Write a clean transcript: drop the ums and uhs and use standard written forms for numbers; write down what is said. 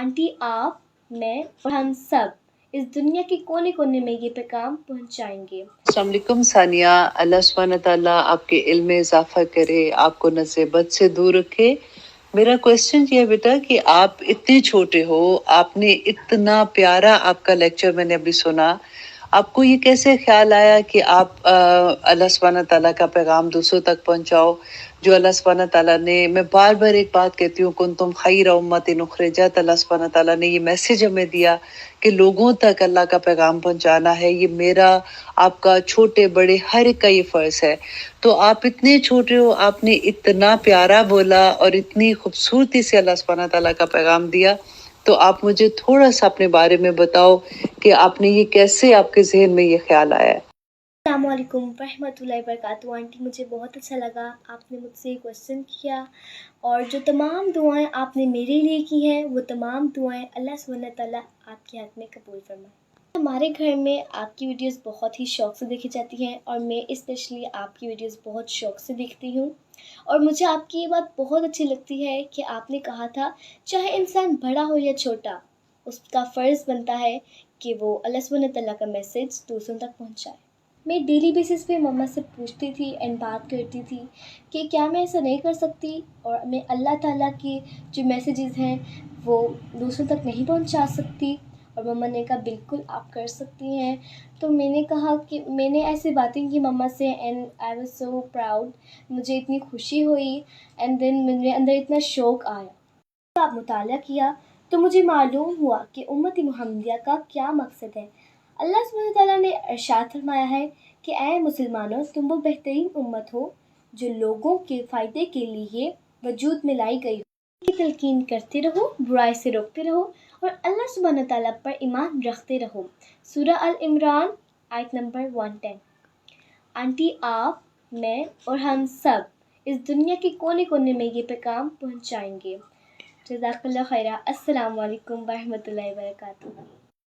Aunty आप, मैं और हम सब इस दुनिया के कोने कोने में ये पैगाम पहुंचाएंगे। अस्सलाम वालेकुम सानिया, अल्लाह सुब्हानहू तआला आपके इल्म में इजाफा करे, आपको नज़र बद से दूर रखे। मेरा क्वेश्चन ये है बेटा कि आप इतने छोटे हो, आपने इतना प्यारा आपका लेक्चर मैंने अभी सुना, आपको ये कैसे ख्याल आया कि आप अल्लाह सुब्हानहू तआला का पैगाम दूसरों तक पहुंचाओ? जो अल्लाह सुब्हानहू तआला ने, मैं बार बार एक बात कहती हूँ, कुंतुम खैर उम्मतिन उखरिजत, अल्लाह सुब्हानहू तआला ने ये मैसेज हमें दिया कि लोगों तक अल्लाह का पैगाम पहुंचाना है। ये मेरा, आपका, छोटे बड़े हर एक का ये फर्ज है। तो आप इतने छोटे हो, आपने इतना प्यारा बोला और इतनी खूबसूरती से अल्लाह सुब्हानहू तआला का पैगाम दिया। तो आप मुझे थोड़ा सा अपने बारे में बताओ कि आपने ये कैसे, आपके जहन में ये ख्याल आया है? अस्सलाम वालेकुम रहमतुल्लाहि व बरकातुहू। आंटी मुझे बहुत अच्छा लगा आपने मुझसे ये क्वेश्चन किया, और जो तमाम दुआएं आपने मेरे लिए की हैं वो तमाम दुआएं अल्लाह सुब्हानहू तआला आपके हाथ में कबूल फरमाए। हमारे घर में आपकी वीडियोस बहुत ही शौक़ से देखी जाती हैं और मैं स्पेशली आपकी वीडियोस बहुत शौक़ से देखती हूँ। और मुझे आपकी ये बात बहुत अच्छी लगती है कि आपने कहा था चाहे इंसान बड़ा हो या छोटा, उसका फ़र्ज़ बनता है कि वो अल्लाह सुब्हानहू तआला का मैसेज दूसरों तक पहुँचाए। मैं डेली बेसिस पे मम्मा से पूछती थी एंड बात करती थी कि क्या मैं ऐसा नहीं कर सकती और मैं अल्लाह ताला की जो मैसेजेस हैं वो दूसरों तक नहीं पहुंचा सकती। और मम्मा ने कहा बिल्कुल आप कर सकती हैं। तो मैंने कहा कि मैंने ऐसी बातें की मम्मा से and I was so proud, मुझे इतनी खुशी हुई एंड देन मेरे अंदर इतना शौक़ आया। आप मुताला किया तो मुझे मालूम हुआ कि उम्मत मुहम्मदिया का क्या मकसद है। अल्लाह सुब्हानहू तआला ने इरशाद फरमाया है कि ऐ मुसलमानों, तुम वो बेहतरीन उम्मत हो जो लोगों के फ़ायदे के लिए वजूद में लाई गई हो। की तलकीन करते रहो, बुराई से रोकते रहो और अल्लाह सुब्हानहू तआला पर ईमान रखते रहो। सूरह अल इमरान आयत नंबर 110। आंटी आप, मैं और हम सब इस दुनिया के कोने कोने में ये पैगाम पहुंचाएंगे। जज़ाकल्लाह खैरा। अस्सलाम वालेकुम व रहमतुल्लाहि व बरकातुहू।